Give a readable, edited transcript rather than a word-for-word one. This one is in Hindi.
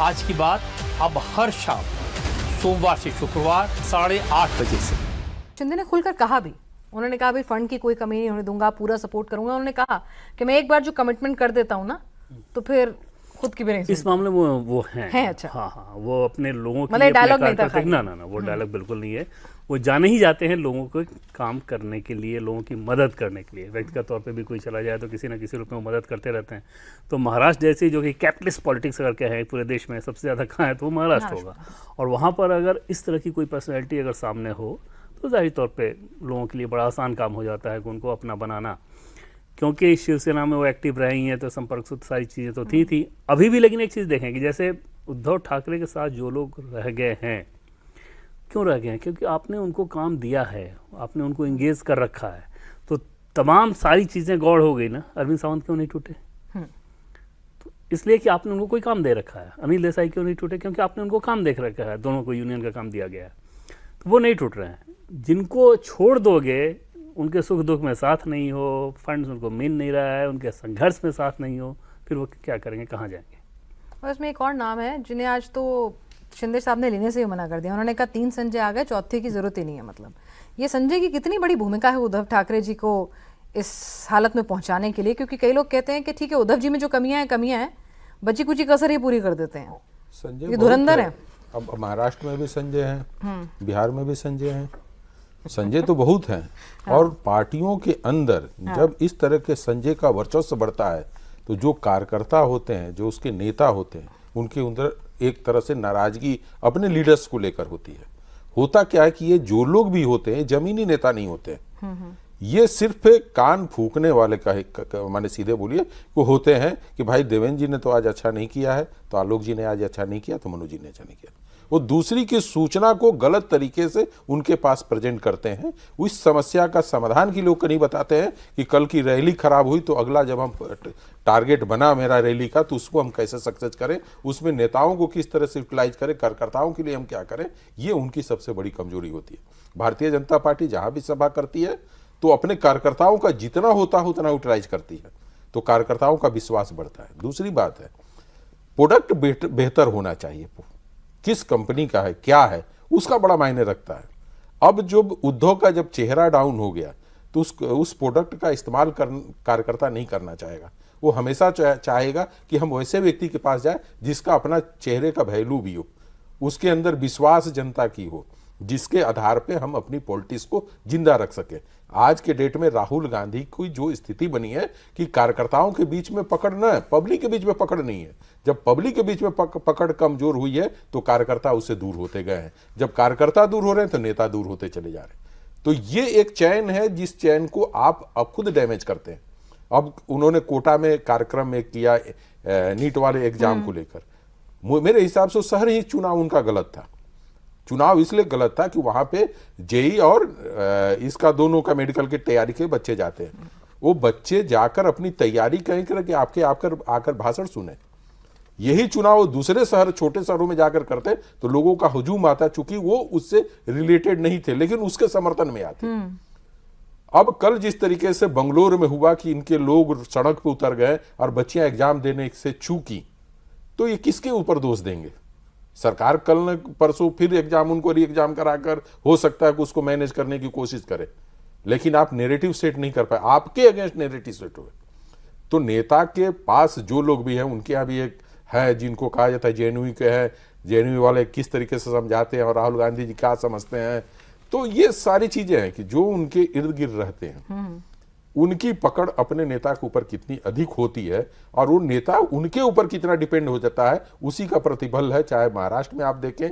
आज की बात अब हर शाम सोमवार से शुक्रवार 8:30 बजे से। शिंदे ने खुलकर कहा भी, उन्होंने कहा भाई फंड की कोई कमी नहीं होने दूंगा, पूरा सपोर्ट करूंगा। उन्होंने कहा कि मैं एक बार जो कमिटमेंट कर देता हूं ना तो फिर खुद की भी नहीं इस मामले में वो हैं। अच्छा, हाँ, वो अपने लोगों की मतलब डायलॉग नहीं था ना वो डायलॉग बिल्कुल नहीं है। वो जाने ही जाते हैं लोगों को काम करने के लिए, लोगों की मदद करने के लिए। व्यक्तिगत तौर पे भी कोई चला जाए तो किसी न किसी रूप में वो मदद करते रहते हैं। तो महाराष्ट्र जैसी जो कि कैपिटलिस्ट पॉलिटिक्स अगर क्या है पूरे देश में सबसे ज़्यादा कहाँ है तो वो महाराष्ट्र होगा। और वहाँ पर अगर इस तरह की कोई पर्सनैलिटी अगर सामने हो तो जाहिर तौर पे लोगों के लिए बड़ा आसान काम हो जाता है कि उनको अपना बनाना। क्योंकि शिवसेना में वो एक्टिव रही हैं तो संपर्क सूत्र सारी चीज़ें तो थी अभी भी। लेकिन एक चीज़ देखें कि जैसे उद्धव ठाकरे के साथ जो लोग रह गए हैं, क्यों रह गए हैं? क्योंकि आपने उनको काम दिया है, आपने उनको इंगेज कर रखा है। तो तमाम सारी चीज़ें गौड़ हो गई ना। अरविंद सावंत क्यों नहीं टूटे? तो इसलिए कि आपने उनको कोई काम दे रखा है। अनिल देसाई क्यों नहीं टूटे? क्योंकि आपने उनको काम देख रखा है, दोनों को यूनियन का काम दिया गया है, तो वो नहीं टूट रहे हैं। जिनको छोड़ दोगे, उनके सुख दुख में साथ नहीं हो, फंड्स उनको मिल नहीं रहा है, उनके संघर्ष में साथ नहीं हो, फिर वो क्या करेंगे, कहाँ जाएंगे? और इसमें एक और नाम है जिन्हें आज तो शिंदे साहब ने लेने से ही मना कर दिया। उन्होंने कहा 3 संजय आ गए, चौथे की जरूरत ही नहीं है। मतलब ये संजय की कितनी बड़ी भूमिका है उद्धव ठाकरे जी को इस हालत में पहुंचाने के लिए? क्योंकि कई लोग कहते हैं कि ठीक है उद्धव जी में जो कमियां हैं, बची कुची कसर ही पूरी कर देते हैं। संजय ये धुरंधर है। अब महाराष्ट्र में भी संजय हैं, बिहार में भी संजय हैं, संजय तो बहुत हैं। और पार्टियों के अंदर जब इस तरह के संजय का वर्चस्व बढ़ता है तो जो कार्यकर्ता होते हैं, जो उसके नेता होते हैं, उनके अंदर एक तरह से नाराजगी अपने लीडर्स को लेकर होती है। होता क्या है कि ये जो लोग भी होते हैं जमीनी नेता नहीं होते, ये सिर्फ कान फूकने वाले का माने सीधे बोलिए वो होते हैं कि भाई देवेंद्र जी ने तो आज अच्छा नहीं किया है, तो आलोक जी ने आज अच्छा नहीं किया, तो मनोज जी ने अच्छा नहीं किया। वो दूसरी की सूचना को गलत तरीके से उनके पास प्रेजेंट करते हैं। उस समस्या का समाधान के लोग नहीं बताते हैं कि कल की रैली खराब हुई तो अगला जब हम टारगेट बना मेरा रैली का तो उसको हम कैसे सक्सेस करें, उसमें नेताओं को किस तरह से यूटिलाइज करें, कार्यकर्ताओं के लिए हम क्या करें, ये उनकी सबसे बड़ी कमजोरी होती है। भारतीय जनता पार्टी जहां भी सभा करती है तो अपने कार्यकर्ताओं का जितना होता है उतना यूटिलाइज करती है, तो कार्यकर्ताओं का विश्वास बढ़ता है। दूसरी बात है प्रोडक्ट बेहतर होना चाहिए, किस कंपनी का है, क्या है, उसका बड़ा मायने रखता है। अब जब उद्धव का जब चेहरा डाउन हो गया तो उस प्रोडक्ट का इस्तेमाल कार्यकर्ता नहीं करना चाहेगा। वो हमेशा चाहेगा कि हम वैसे व्यक्ति के पास जाए जिसका अपना चेहरे का वैल्यू भी हो, उसके अंदर विश्वास जनता की हो, जिसके आधार पे हम अपनी पॉलिटिक्स को जिंदा रख सके। आज के डेट में राहुल गांधी की जो स्थिति बनी है कि कार्यकर्ताओं के बीच में पकड़ न है, पब्लिक के बीच में पकड़ नहीं है। जब पब्लिक के बीच में पकड़ कमजोर हुई है तो कार्यकर्ता उससे दूर होते गए हैं। जब कार्यकर्ता दूर हो रहे हैं तो नेता दूर होते चले जा रहे हैं। तो ये एक चैन है जिस चैन को आप अब खुद डैमेज करते हैं। अब उन्होंने कोटा में कार्यक्रम में किया नीट वाले एग्जाम को लेकर, मेरे हिसाब से शहर ही चुनाव उनका गलत था। चुनाव इसलिए गलत था कि वहां पे जेई और इसका दोनों का मेडिकल की तैयारी के बच्चे जाते हैं। वो बच्चे जाकर अपनी तैयारी कहीं करके आपके आकर भाषण सुने। यही चुनाव दूसरे शहर, छोटे शहरों में जाकर करते तो लोगों का हुजूम आता, चूंकि वो उससे रिलेटेड नहीं थे लेकिन उसके समर्थन में आते। अब कल जिस तरीके से बंगलोर में हुआ कि इनके लोग सड़क पर उतर गए और बच्चियां एग्जाम देने से चूकी, तो ये किसके ऊपर दोष देंगे? सरकार कल न परसों फिर एग्जाम उनको री एग्जाम कराकर हो सकता है कि उसको मैनेज करने की कोशिश करे, लेकिन आप नैरेटिव सेट नहीं कर पाए, आपके अगेंस्ट नैरेटिव सेट हुए। तो नेता के पास जो लोग भी हैं उनके यहाँ भी एक है जिनको कहा जाता है जेएनयू के हैं, जेएनयू वाले किस तरीके से समझाते हैं और राहुल गांधी जी क्या समझते हैं। तो ये सारी चीजें हैं कि जो उनके इर्द गिर्द रहते हैं उनकी पकड़ अपने नेता के ऊपर कितनी अधिक होती है और वो नेता उनके ऊपर कितना डिपेंड हो जाता है, उसी का प्रतिफल है। चाहे महाराष्ट्र में आप देखें